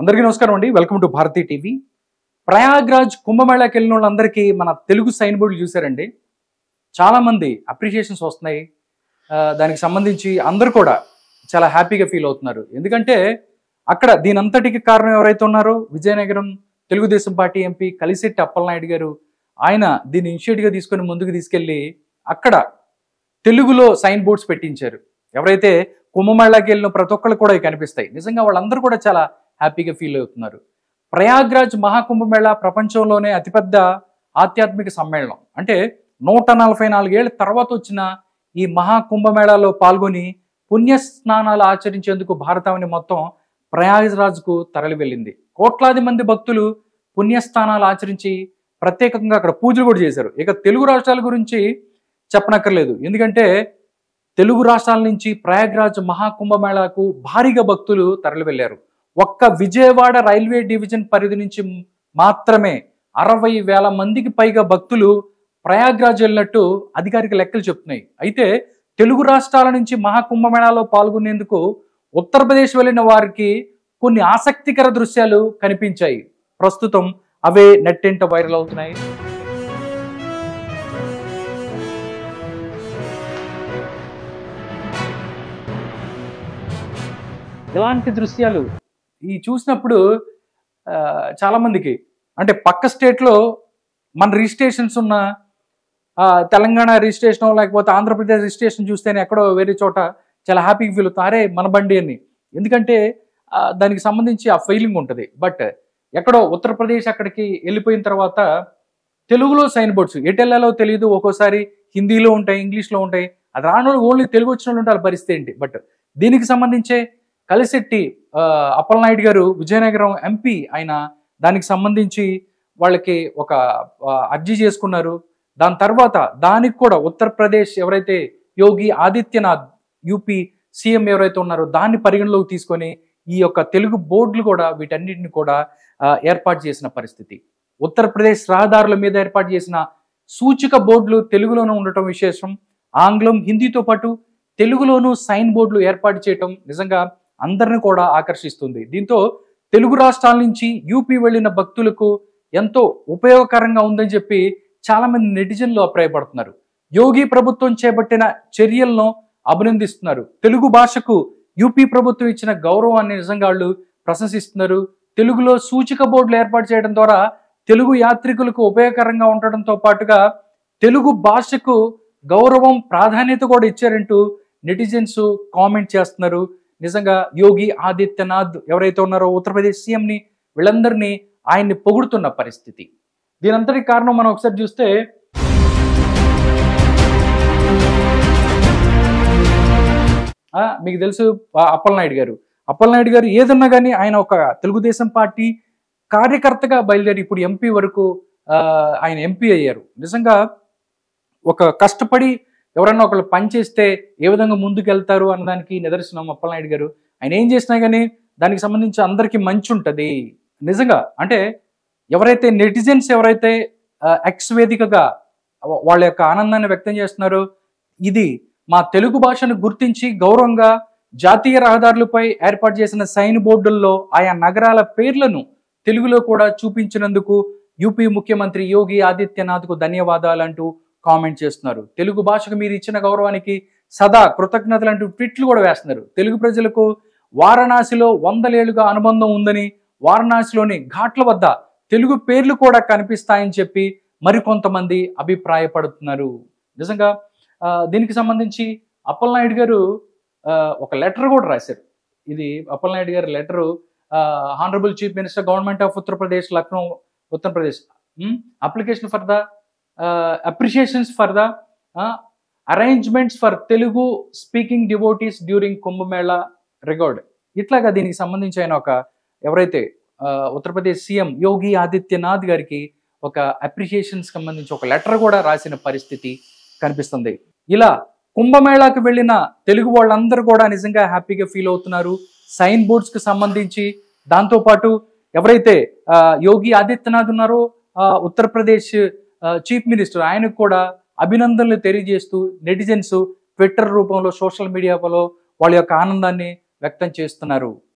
అందరికీ నమస్కారం అండి. Welcome to Bharati TV. Prayagraj కుంభమేళాకి వెళ్ళిన వాళ్ళందరికీ మన తెలుగు సైన్ బోర్డులు చూసారండి. చాలామంది అప్రిషియేషన్స్ వస్తున్నాయి. దానికి సంబంధించి అందరూ కూడా చాలా హ్యాపీగా ఫీల్ అవుతున్నారు. ఎందుకంటే అక్కడ దీనంతటికి కారణం ఎవరైతే ఉన్నారో విజయనగరం తెలుగుదేశం పార్టీ ఎంపీ కలిశెట్టి అప్పలనాయుడు గారు. ఆయన దీన్ని ఇనిషియేటివ్గా తీసుకొని ముందుకు తీసుకెళ్ళి అక్కడ తెలుగులో సైన్ బోర్డ్స్ పెట్టించారు. ఎవరైతే కుంభమేళాకి వెళ్ళిన ప్రతి ఒక్కళ్ళు కూడా కనిపిస్తాయి. నిజంగా వాళ్ళందరూ కూడా చాలా హ్యాపీగా ఫీల్ అవుతున్నారు. ప్రయాగ్రాజ్ మహాకుంభమేళా ప్రపంచంలోనే అతిపెద్ద ఆధ్యాత్మిక సమ్మేళనం. అంటే 144 ఏళ్ల తర్వాత వచ్చిన ఈ మహాకుంభమేళాలో పాల్గొని పుణ్యస్నానాలు ఆచరించేందుకు భారతావని మొత్తం ప్రయాగ్రాజ్కు తరలి వెళ్ళింది. కోట్లాది మంది భక్తులు పుణ్యస్నానాలు ఆచరించి ప్రత్యేకంగా అక్కడ పూజలు కూడా చేశారు. ఇక తెలుగు రాష్ట్రాల గురించి చెప్పనక్కర్లేదు. ఎందుకంటే తెలుగు రాష్ట్రాల నుంచి ప్రయాగ్రాజ్ మహాకుంభమేళాకు భారీగా భక్తులు తరలి వెళ్ళారు. ఒక్క విజయవాడ రైల్వే డివిజన్ పరిధి నుంచి మాత్రమే 60,000 మందికి పైగా భక్తులు ప్రయాగ్రాజ్ వెళ్ళినట్టు అధికారిక లెక్కలు చెప్తున్నాయి. అయితే తెలుగు రాష్ట్రాల నుంచి మహాకుంభమేళాలో పాల్గొనేందుకు ఉత్తరప్రదేశ్ వెళ్ళిన వారికి కొన్ని ఆసక్తికర దృశ్యాలు కనిపించాయి. ప్రస్తుతం అవే నెట్టింట వైరల్ అవుతున్నాయి. ఇలాంటి దృశ్యాలు ఈ చూసినప్పుడు చాలామందికి అంటే పక్క స్టేట్లో మన రిజిస్ట్రేషన్స్ ఉన్న తెలంగాణ రిజిస్ట్రేషన్ లేకపోతే ఆంధ్రప్రదేశ్ రిజిస్ట్రేషన్ చూస్తేనే ఎక్కడో వేరే చోట చాలా హ్యాపీగా ఫీల్ అవుతాం, అరే మన బండి అని. ఎందుకంటే దానికి సంబంధించి ఆ ఫీలింగ్ ఉంటుంది. బట్ ఎక్కడో ఉత్తరప్రదేశ్ అక్కడికి వెళ్ళిపోయిన తర్వాత తెలుగులో సైన్ బోర్డ్స్ ఎటు వెళ్ళాలో తెలియదు. ఒక్కోసారి హిందీలో ఉంటాయి, ఇంగ్లీష్లో ఉంటాయి. అది రాని వాళ్ళు ఓన్లీ తెలుగు వచ్చిన వాళ్ళు ఉంటారు. పరిస్థితి ఏంటి? బట్ దీనికి సంబంధించే కలిశెట్టి అప్పలనాయుడు గారు విజయనగరం ఎంపీ ఆయన దానికి సంబంధించి వాళ్ళకి ఒక అర్జీ చేసుకున్నారు. దాని తర్వాత దానికి కూడా ఉత్తరప్రదేశ్ ఎవరైతే యోగి ఆదిత్యనాథ్ యూపీ సీఎం ఎవరైతే ఉన్నారో దాన్ని పరిగణలోకి తీసుకొని ఈ యొక్క తెలుగు బోర్డులు కూడా వీటన్నిటిని కూడా ఏర్పాటు చేసిన పరిస్థితి. ఉత్తరప్రదేశ్ రహదారుల మీద ఏర్పాటు చేసిన సూచిక బోర్డులు తెలుగులోనూ ఉండటం విశేషం. ఆంగ్లం హిందీతో పాటు తెలుగులోనూ సైన్ బోర్డులు ఏర్పాటు చేయటం నిజంగా అందరిని కూడా ఆకర్షిస్తుంది. దీంతో తెలుగు రాష్ట్రాల నుంచి యూపీ వెళ్ళిన భక్తులకు ఎంతో ఉపయోగకరంగా ఉందని చెప్పి చాలా మంది నెటిజన్లు అభిప్రాయపడుతున్నారు. యోగి ప్రభుత్వం చేపట్టిన చర్యలను అభినందిస్తున్నారు. తెలుగు భాషకు యూపీ ప్రభుత్వం ఇచ్చిన గౌరవాన్ని నిజంగా వాళ్ళు ప్రశంసిస్తున్నారు. తెలుగులో సూచిక బోర్డులు ఏర్పాటు చేయడం ద్వారా తెలుగు యాత్రికులకు ఉపయోగకరంగా ఉండటంతో పాటుగా తెలుగు భాషకు గౌరవం ప్రాధాన్యత కూడా ఇచ్చారంటూ నెటిజన్స్ కామెంట్ చేస్తున్నారు. నిజంగా యోగి ఆదిత్యనాథ్ ఎవరైతే ఉన్నారో ఉత్తరప్రదేశ్ సీఎంని వీళ్ళందరినీ ఆయన్ని పొగుడుతున్న పరిస్థితి. దీనంతటికి కారణం మనం ఒకసారి చూస్తే మీకు తెలుసు అప్పలనాయుడు గారు ఏదన్నా కానీ ఆయన ఒక తెలుగుదేశం పార్టీ కార్యకర్తగా బయలుదేరి ఇప్పుడు ఎంపీ వరకు ఆయన ఎంపీ అయ్యారు. నిజంగా ఒక కష్టపడి ఎవరన్నా ఒకళ్ళు పనిచేస్తే ఏ విధంగా ముందుకు వెళ్తారు అన్నదానికి నిదర్శనం అప్పలనాయుడు గారు. ఆయన ఏం చేసినా కానీ దానికి సంబంధించి అందరికీ మంచి ఉంటుంది. నిజంగా అంటే ఎవరైతే నెటిజన్స్ ఎవరైతే ఎక్స్ వేదికగా వాళ్ళ యొక్క ఆనందాన్ని వ్యక్తం చేస్తున్నారో ఇది మా తెలుగు భాషను గుర్తించి గౌరవంగా జాతీయ రహదారులపై ఏర్పాటు చేసిన సైన్ బోర్డుల్లో ఆయా నగరాల పేర్లను తెలుగులో కూడా చూపించినందుకు యూపీ ముఖ్యమంత్రి యోగి ఆదిత్యనాథ్కు ధన్యవాదాలు అంటూ కామెంట్ చేస్తున్నారు. తెలుగు భాషకు మీరు ఇచ్చిన గౌరవానికి సదా కృతజ్ఞతలు అంటూ ట్వీట్లు కూడా వేస్తున్నారు. తెలుగు ప్రజలకు వారణాసిలో 100 ఏళ్లుగా అనుబంధం ఉందని, వారణాసిలోని ఘాట్ల వద్ద తెలుగు పేర్లు కూడా కనిపిస్తాయని చెప్పి మరికొంతమంది అభిప్రాయపడుతున్నారు. నిజంగా దీనికి సంబంధించి అప్పలనాయుడు గారు ఒక లెటర్ కూడా రాశారు. ఇది అప్పలనాయుడు గారి letter. Honourable chief minister government of Uttar Pradesh Lucknow Uttar Pradesh application for the appreciations for the arrangements for Telugu speaking devotees during Kumbh-Mela regard. ఇట్లాగా దీనికి సంబంధించి ఆయన ఒక ఎవరైతే ఉత్తరప్రదేశ్ సీఎం యోగి ఆదిత్యనాథ్ గారికి ఒక అప్రిషియేషన్స్ సంబంధించి ఒక లెటర్ కూడా రాసిన పరిస్థితి కనిపిస్తుంది. ఇలా కుంభమేళాకు వెళ్ళిన తెలుగు వాళ్ళందరూ కూడా నిజంగా హ్యాపీగా ఫీల్ అవుతున్నారు. సైన్ బోర్డ్స్కి సంబంధించి దాంతోపాటు ఎవరైతే యోగి ఆదిత్యనాథ్ ఉన్నారో ఉత్తరప్రదేశ్ చీఫ్ మినిస్టర్ ఆయనకు కూడా అభినందనలు తెలియజేస్తూ నెటిజన్స్ ట్విట్టర్ రూపంలో సోషల్ మీడియాలో వాళ్ళ యొక్క ఆనందాన్ని వ్యక్తం చేస్తున్నారు.